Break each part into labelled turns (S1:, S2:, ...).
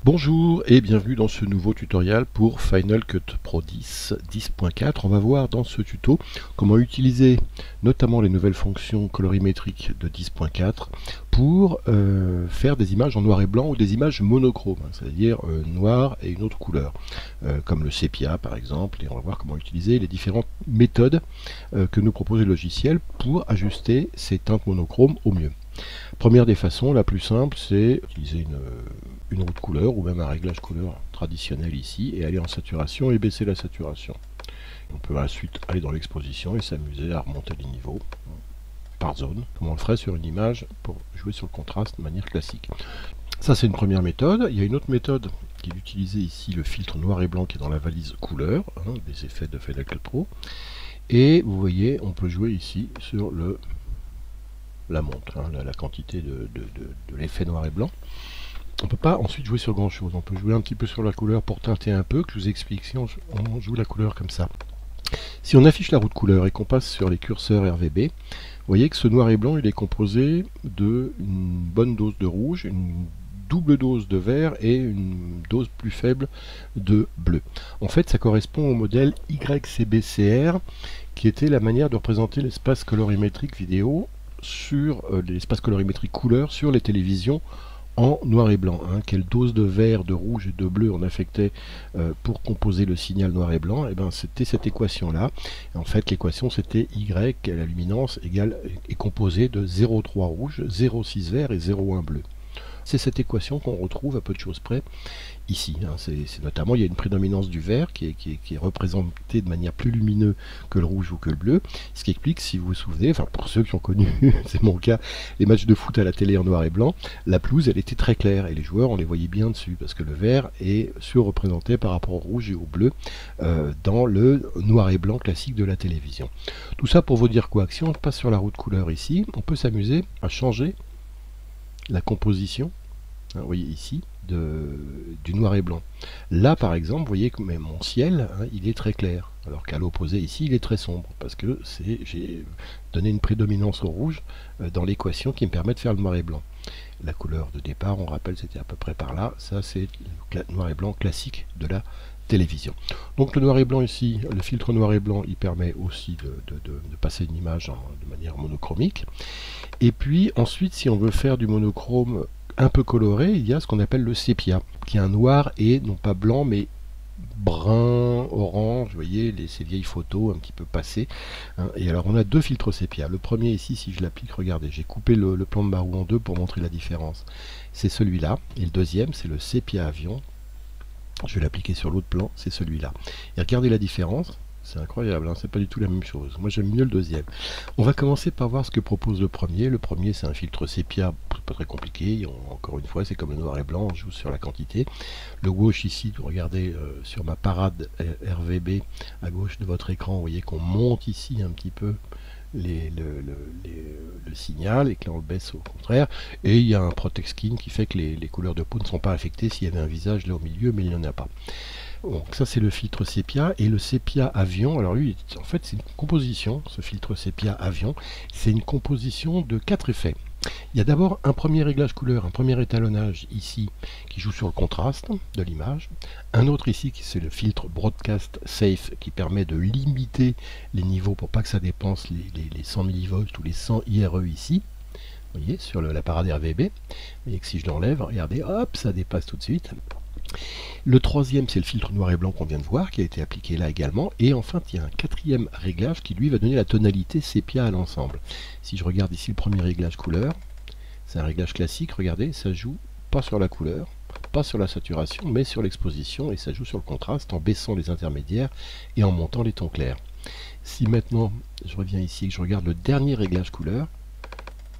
S1: Bonjour et bienvenue dans ce nouveau tutoriel pour Final Cut Pro 10 10.4. On va voir dans ce tuto comment utiliser notamment les nouvelles fonctions colorimétriques de 10.4 pour faire des images en noir et blanc ou des images monochromes, c'est-à-dire noir et une autre couleur, comme le sépia par exemple, et on va voir comment utiliser les différentes méthodes que nous propose le logiciel pour ajuster ces teintes monochromes au mieux. Première des façons, la plus simple, c'est utiliser une autre couleur ou même un réglage couleur traditionnel ici et aller en saturation et baisser la saturation. On peut ensuite aller dans l'exposition et s'amuser à remonter les niveaux par zone, comme on le ferait sur une image pour jouer sur le contraste de manière classique. Ça, c'est une première méthode. Il y a une autre méthode qui est d'utiliser ici le filtre noir et blanc qui est dans la valise couleur, des effets de Final Cut Pro. Et vous voyez, on peut jouer ici sur la montre, la quantité de l'effet noir et blanc. On ne peut pas ensuite jouer sur grand chose, on peut jouer un petit peu sur la couleur pour teinter un peu, que je vous explique si on joue la couleur comme ça. Si on affiche la roue de couleur et qu'on passe sur les curseurs RVB, vous voyez que ce noir et blanc il est composé d'une bonne dose de rouge, une double dose de vert et une dose plus faible de bleu. En fait ça correspond au modèle YCBCR qui était la manière de représenter l'espace colorimétrique vidéo sur l'espace colorimétrique couleur sur les télévisions en noir et blanc. Quelle dose de vert, de rouge et de bleu on affectait pour composer le signal noir et blanc, et c'était cette équation là. En fait l'équation c'était Y, la luminance est composée de 0,3 rouge, 0,6 vert et 0,1 bleu. C'est cette équation qu'on retrouve à peu de choses près ici. C'est notamment, il y a une prédominance du vert qui est représentée de manière plus lumineuse que le rouge ou que le bleu, ce qui explique, si vous vous souvenez, enfin pour ceux qui ont connu, c'est mon cas, les matchs de foot à la télé en noir et blanc, la pelouse elle était très claire et les joueurs on les voyait bien dessus parce que le vert est surreprésenté par rapport au rouge et au bleu dans le noir et blanc classique de la télévision. Tout ça pour vous dire quoi, que si on passe sur la roue de couleur ici, on peut s'amuser à changer la composition, vous voyez ici, du noir et blanc. Là par exemple, vous voyez que mon ciel, il est très clair, alors qu'à l'opposé ici, il est très sombre, parce que j'ai donné une prédominance au rouge dans l'équation qui me permet de faire le noir et blanc. La couleur de départ, on rappelle, c'était à peu près par là, ça c'est le noir et blanc classique de la télévision. Donc le noir et blanc ici, le filtre noir et blanc, il permet aussi de passer une image de manière monochromique. Et puis ensuite, si on veut faire du monochrome un peu coloré, il y a ce qu'on appelle le sépia, qui est un noir et non pas blanc, mais brun, orange, vous voyez, ces vieilles photos un petit peu passées. Et alors on a deux filtres sépia. Le premier ici, si je l'applique, regardez, j'ai coupé le plan de ma roue en deux pour montrer la différence. C'est celui-là. Et le deuxième, c'est le sépia avion. Je vais l'appliquer sur l'autre plan, c'est celui-là. Et regardez la différence. C'est incroyable, c'est pas du tout la même chose. Moi j'aime mieux le deuxième. On va commencer par voir ce que propose le premier. Le premier c'est un filtre sépia, pas très compliqué. Encore une fois c'est comme le noir et blanc, on joue sur la quantité. Le wash ici, vous regardez sur ma parade RVB à gauche de votre écran, vous voyez qu'on monte ici un petit peu le signal et que là on le baisse au contraire. Et il y a un Protect Skin qui fait que les couleurs de peau ne sont pas affectées s'il y avait un visage là au milieu, mais il n'y en a pas. Donc ça c'est le filtre sépia, et le sépia avion, alors lui en fait c'est une composition, ce filtre sépia avion, c'est une composition de 4 effets. Il y a d'abord un premier réglage couleur, un premier étalonnage ici qui joue sur le contraste de l'image, un autre ici qui c'est le filtre broadcast safe qui permet de limiter les niveaux pour pas que ça dépense les 100 mV ou les 100 IRE ici. Vous voyez sur la parade RVB, vous voyez que si je l'enlève, regardez, hop, ça dépasse tout de suite. Le troisième, c'est le filtre noir et blanc qu'on vient de voir, qui a été appliqué là également. Et enfin, il y a un quatrième réglage qui, lui, va donner la tonalité sépia à l'ensemble. Si je regarde ici le premier réglage couleur, c'est un réglage classique, regardez, ça joue pas sur la couleur, pas sur la saturation, mais sur l'exposition, et ça joue sur le contraste en baissant les intermédiaires et en montant les tons clairs. Si maintenant, je reviens ici et que je regarde le dernier réglage couleur,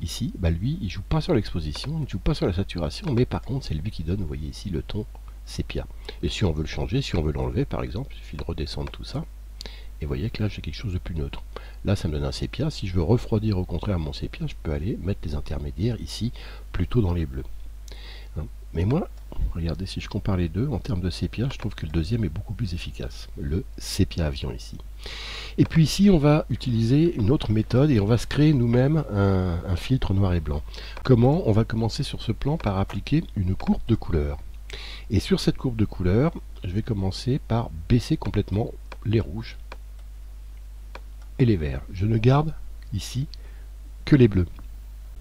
S1: ici, lui, il joue pas sur l'exposition, il ne joue pas sur la saturation, mais par contre, c'est lui qui donne, vous voyez ici, le ton sépia. Et si on veut le changer, si on veut l'enlever par exemple, il suffit de redescendre tout ça. Et vous voyez que là j'ai quelque chose de plus neutre. Là ça me donne un sépia. Si je veux refroidir au contraire mon sépia, je peux aller mettre les intermédiaires ici, plutôt dans les bleus. Mais moi, regardez, si je compare les deux, en termes de sépia, je trouve que le deuxième est beaucoup plus efficace. Le sépia avion ici. Et puis ici, on va utiliser une autre méthode et on va se créer nous-mêmes un filtre noir et blanc. Comment? On va commencer sur ce plan par appliquer une courbe de couleur. Et sur cette courbe de couleur, je vais commencer par baisser complètement les rouges et les verts. Je ne garde ici que les bleus.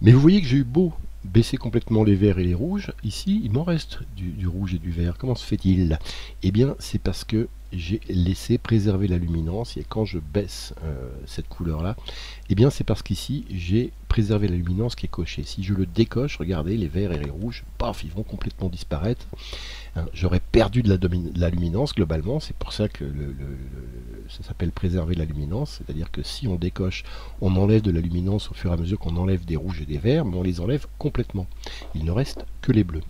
S1: Mais vous voyez que j'ai eu beau baisser complètement les verts et les rouges, ici il m'en reste du rouge et du vert. Comment se fait-il? Eh bien c'est parce que j'ai laissé préserver la luminance, et quand je baisse cette couleur là, eh bien c'est parce qu'ici j'ai préservé la luminance qui est cochée. Si je le décoche, regardez, les verts et les rouges, paf, ils vont complètement disparaître. Hein, j'aurais perdu de la luminance globalement, c'est pour ça que ça s'appelle préserver la luminance, c'est-à-dire que si on décoche, on enlève de la luminance au fur et à mesure qu'on enlève des rouges et des verts, mais on les enlève complètement. Il ne reste que les bleus.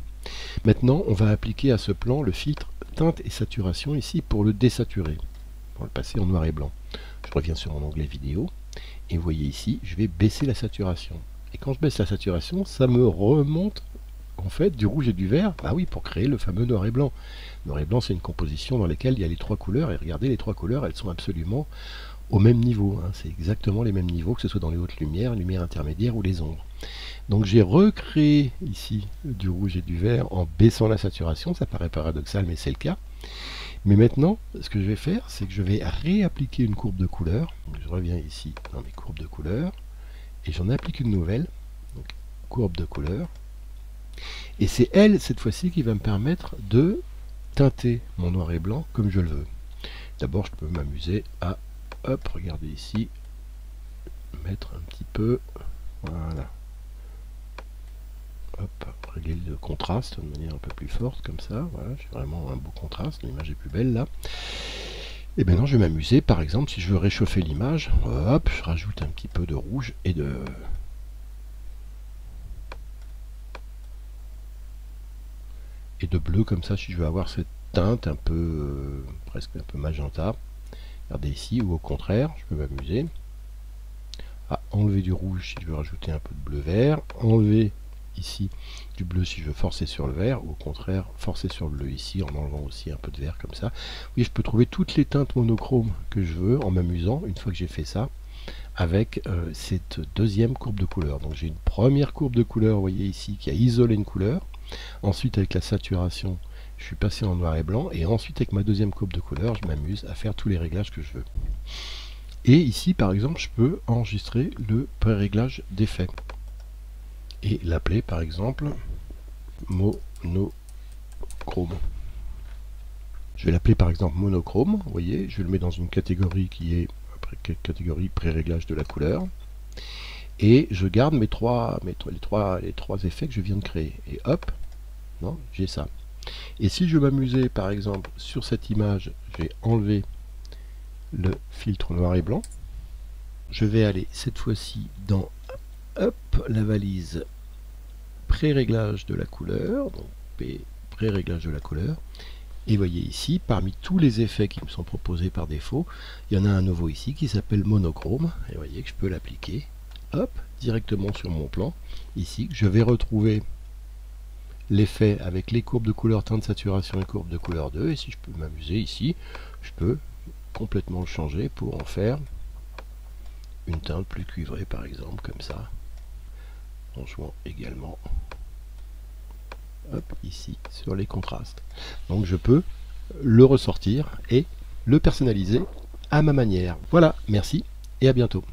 S1: Maintenant, on va appliquer à ce plan le filtre teinte et saturation ici pour le désaturer, pour le passer en noir et blanc. Je reviens sur mon onglet vidéo, et vous voyez ici, je vais baisser la saturation. Et quand je baisse la saturation, ça me remonte en fait du rouge et du vert, bah oui, pour créer le fameux noir et blanc. Noir et blanc, c'est une composition dans laquelle il y a les trois couleurs, et regardez, les trois couleurs, elles sont absolument au même niveau, hein. C'est exactement les mêmes niveaux, que ce soit dans les hautes lumières, lumière intermédiaire ou les ombres. Donc j'ai recréé ici du rouge et du vert en baissant la saturation, ça paraît paradoxal mais c'est le cas. Mais maintenant, ce que je vais faire, c'est que je vais réappliquer une courbe de couleur. Je reviens ici dans mes courbes de couleur, et j'en applique une nouvelle, donc courbe de couleur. Et c'est elle, cette fois-ci, qui va me permettre de teinter mon noir et blanc comme je le veux. D'abord, je peux m'amuser à, hop, regardez ici, mettre un petit peu, voilà. Hop, régler le contraste de manière un peu plus forte, comme ça, voilà, j'ai vraiment un beau contraste, l'image est plus belle là. Et maintenant, je vais m'amuser, par exemple, si je veux réchauffer l'image, hop, je rajoute un petit peu de rouge et de bleu, comme ça, si je veux avoir cette teinte un peu, presque un peu magenta. Regardez ici, ou au contraire, je peux m'amuser à enlever du rouge si je veux rajouter un peu de bleu vert, enlever ici du bleu si je veux forcer sur le vert, ou au contraire forcer sur le bleu ici en enlevant aussi un peu de vert comme ça. Oui, je peux trouver toutes les teintes monochromes que je veux en m'amusant, une fois que j'ai fait ça, avec cette deuxième courbe de couleur. Donc j'ai une première courbe de couleur, vous voyez ici, qui a isolé une couleur. Ensuite, avec la saturation, je suis passé en noir et blanc, et ensuite avec ma deuxième courbe de couleur, je m'amuse à faire tous les réglages que je veux. Et ici, par exemple, je peux enregistrer le pré-réglage d'effet et l'appeler, par exemple, monochrome. Je vais l'appeler, par exemple, monochrome. Vous voyez, je le mets dans une catégorie qui est catégorie pré-réglage de la couleur. Et je garde les trois effets que je viens de créer. Et hop, non, j'ai ça. Et si je veux m'amuser, par exemple, sur cette image, je vais enlever le filtre noir et blanc. Je vais aller cette fois-ci dans hop, la valise pré-réglage de la couleur, donc pré-réglage de la couleur. Et voyez ici, parmi tous les effets qui me sont proposés par défaut, il y en a un nouveau ici qui s'appelle monochrome. Et vous voyez que je peux l'appliquer, hop, directement sur mon plan. Ici, je vais retrouver l'effet avec les courbes de couleur teinte saturation et courbe de couleur 2. Et si je peux m'amuser ici, je peux complètement le changer pour en faire une teinte plus cuivrée, par exemple, comme ça, en jouant également hop, ici sur les contrastes. Donc je peux le ressortir et le personnaliser à ma manière. Voilà, merci et à bientôt.